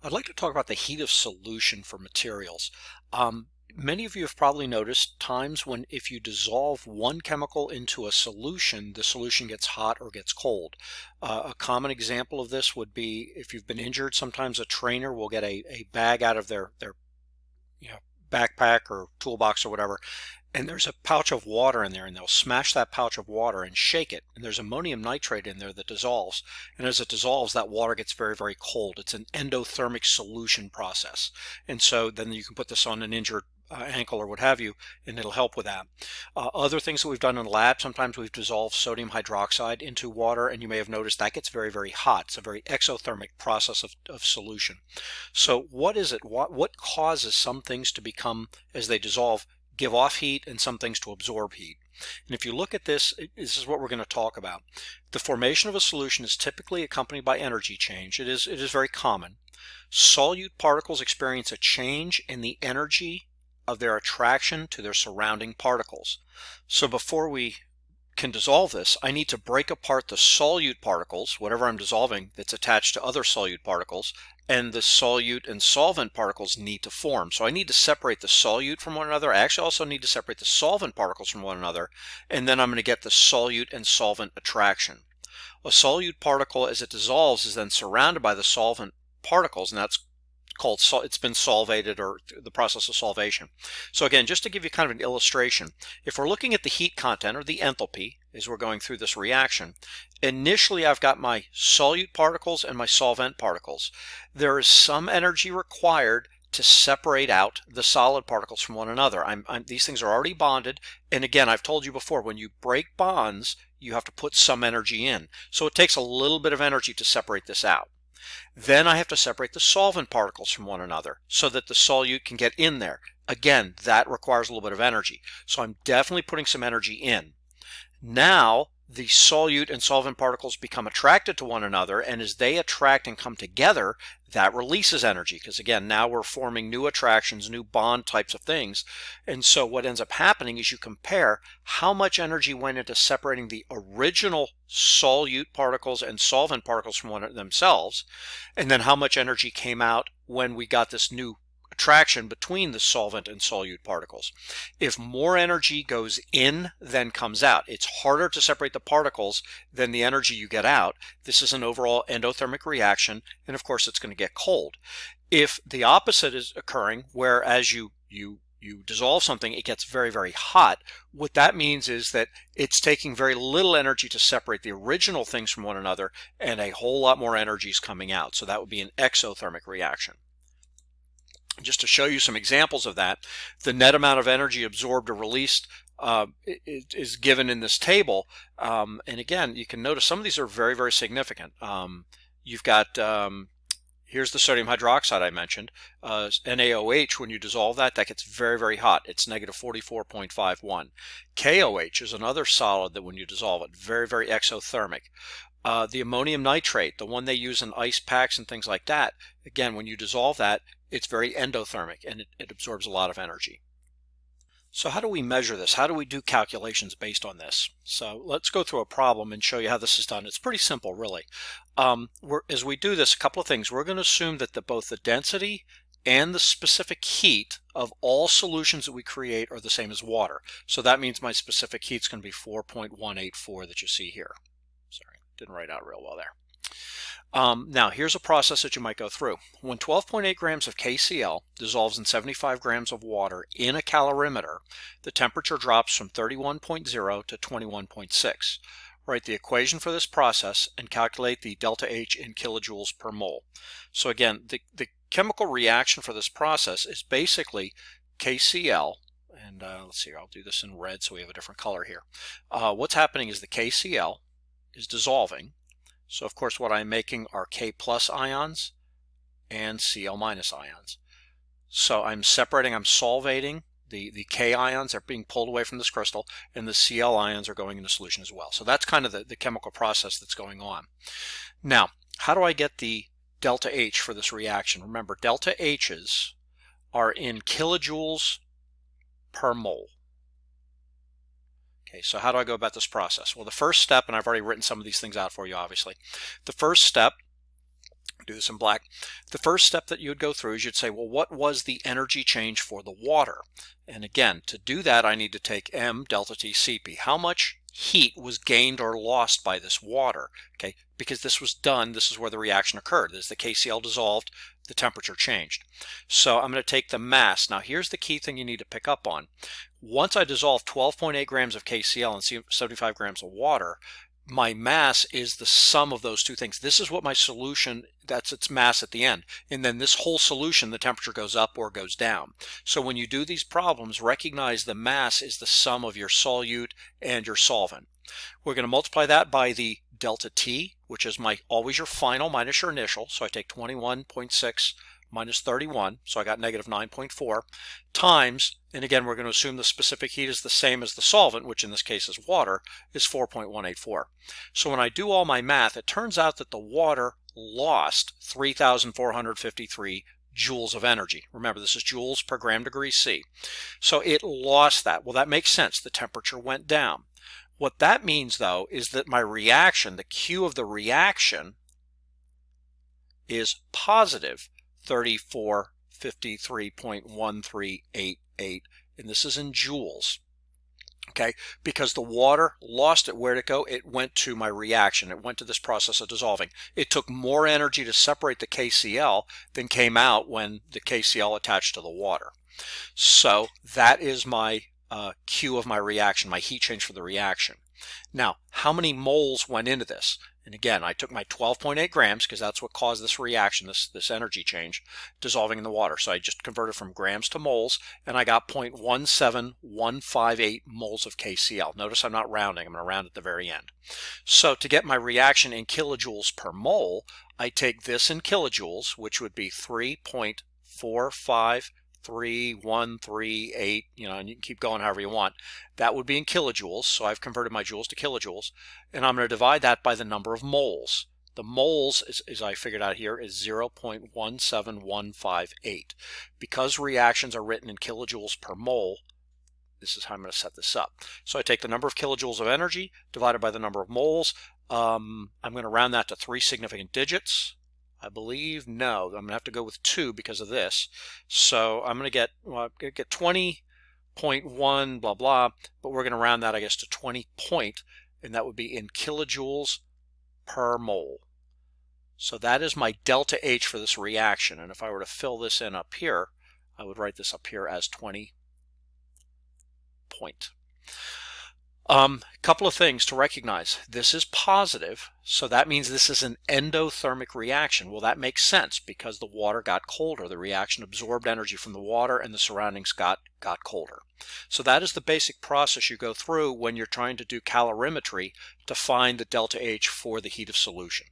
I'd like to talk about the heat of solution for materials. Many of you have probably noticed times when if you dissolve one chemical into a solution, the solution gets hot or gets cold. A common example of this would be if you've been injured, sometimes a trainer will get a bag out of their you know, backpack or toolbox or whatever, and there's a pouch of water in there, and they'll smash that pouch of water and shake it, and there's ammonium nitrate in there that dissolves, and as it dissolves, that water gets very, very cold. It's an endothermic solution process, and so then you can put this on an injured ankle or what have you, and it'll help with that. Other things that we've done in the lab, sometimes we've dissolved sodium hydroxide into water, and you may have noticed that gets very, very hot. It's a very exothermic process of solution. So what is it? What causes some things to become, as they dissolve, give off heat, and some things to absorb heat? And if you look at this, this is what we're going to talk about. The formation of a solution is typically accompanied by energy change. It is very common. Solute particles experience a change in the energy of their attraction to their surrounding particles. So before we can dissolve this, I need to break apart the solute particles, whatever I'm dissolving that's attached to other solute particles, and the solute and solvent particles need to form. So I need to separate the solute from one another. I actually also need to separate the solvent particles from one another, and then I'm going to get the solute and solvent attraction. A solute particle, as it dissolves, is then surrounded by the solvent particles, and that's called, it's been solvated, or the process of solvation. So again, just to give you kind of an illustration, if we're looking at the heat content or the enthalpy as we're going through this reaction, initially I've got my solute particles and my solvent particles. There is some energy required to separate out the solid particles from one another. These things are already bonded, and again, I've told you before, when you break bonds, you have to put some energy in. So it takes a little bit of energy to separate this out. Then I have to separate the solvent particles from one another so that the solute can get in there. Again, that requires a little bit of energy. So I'm definitely putting some energy in. Now the solute and solvent particles become attracted to one another, and as they attract and come together, that releases energy, because again, now we're forming new attractions, new bond types of things. And so what ends up happening is you compare how much energy went into separating the original solute particles and solvent particles from one of themselves, and then how much energy came out when we got this new attraction between the solvent and solute particles. If more energy goes in than comes out, it's harder to separate the particles than the energy you get out. This is an overall endothermic reaction, and of course it's going to get cold. If the opposite is occurring, where as you dissolve something, it gets very, very hot, what that means is that it's taking very little energy to separate the original things from one another, and a whole lot more energy is coming out. So that would be an exothermic reaction. Just to show you some examples of that, the net amount of energy absorbed or released is given in this table. And again, you can notice some of these are very, very significant. You've got, here's the sodium hydroxide I mentioned. NaOH, when you dissolve that gets very, very hot. It's negative 44.51. KOH is another solid that when you dissolve it, very, very exothermic. The ammonium nitrate, the one they use in ice packs and things like that, again, when you dissolve that, it's very endothermic, and it absorbs a lot of energy. So how do we measure this? How do we do calculations based on this? So let's go through a problem and show you how this is done. It's pretty simple, really. As we do this, a couple of things. We're going to assume that both the density and the specific heat of all solutions that we create are the same as water. So that means my specific heat is going to be 4.184 that you see here. Sorry, didn't write out real well there. Now, here's a process that you might go through. When 12.8 grams of KCl dissolves in 75 grams of water in a calorimeter, the temperature drops from 31.0 to 21.6. Write the equation for this process and calculate the delta H in kilojoules per mole. So again, the chemical reaction for this process is basically KCl, and let's see, I'll do this in red so we have a different color here. What's happening is the KCl is dissolving. So of course what I'm making are K plus ions and Cl minus ions. So I'm separating, I'm solvating. The K ions are being pulled away from this crystal, and the Cl ions are going into solution as well. So that's kind of the chemical process that's going on. Now, how do I get the delta H for this reaction? Remember, delta H's are in kilojoules per mole. Okay, so how do I go about this process? Well, the first step, and I've already written some of these things out for you, obviously. The first step, do this in black. The first step that you would go through is you'd say, well, what was the energy change for the water? And again, to do that, I need to take M delta T Cp. How much heat was gained or lost by this water? Okay, because this was done, this is where the reaction occurred. As the KCl dissolved, the temperature changed. So I'm going to take the mass. Now here's the key thing you need to pick up on. Once I dissolve 12.8 grams of KCl and 75 grams of water, my mass is the sum of those two things. This is what my solution, that's its mass at the end. And then this whole solution, the temperature goes up or goes down. So when you do these problems, recognize the mass is the sum of your solute and your solvent. We're going to multiply that by the delta T, which is always your final minus your initial. So I take 21.6 minus 31, so I got negative 9.4, times, and again we're going to assume the specific heat is the same as the solvent, which in this case is water, is 4.184. So when I do all my math, it turns out that the water lost 3,453 joules of energy. Remember, this is joules per gram degree C. So it lost that. Well, that makes sense. The temperature went down. What that means, though, is that my reaction, the Q of the reaction, is positive 3453.1388, and this is in joules. Okay, because the water lost it. Where'd it go? It went to my reaction. It went to this process of dissolving. It took more energy to separate the KCl than came out when the KCl attached to the water. So that is my Q of my reaction, my heat change for the reaction. Now, how many moles went into this? And again, I took my 12.8 grams because that's what caused this reaction, this energy change, dissolving in the water. So I just converted from grams to moles, and I got 0.17158 moles of KCl. Notice I'm not rounding. I'm going to round at the very end. So to get my reaction in kilojoules per mole, I take this in kilojoules, which would be 3.453,138, and you can keep going however you want. That would be in kilojoules, so I've converted my joules to kilojoules, and I'm going to divide that by the number of moles. The moles, as I figured out here, is 0.17158. Because reactions are written in kilojoules per mole, this is how I'm going to set this up. So I take the number of kilojoules of energy divided by the number of moles. I'm going to round that to 3 significant digits. I believe, no, I'm going to have to go with 2 because of this. So I'm going to get 20.1 blah blah, but we're going to round that, I guess, to 20 point, and that would be in kilojoules per mole. So that is my delta H for this reaction, and if I were to fill this in up here, I would write this up here as 20 point. Couple of things to recognize. This is positive, so that means this is an endothermic reaction. Well, that makes sense because the water got colder. The reaction absorbed energy from the water and the surroundings got colder. So that is the basic process you go through when you're trying to do calorimetry to find the delta H for the heat of solution.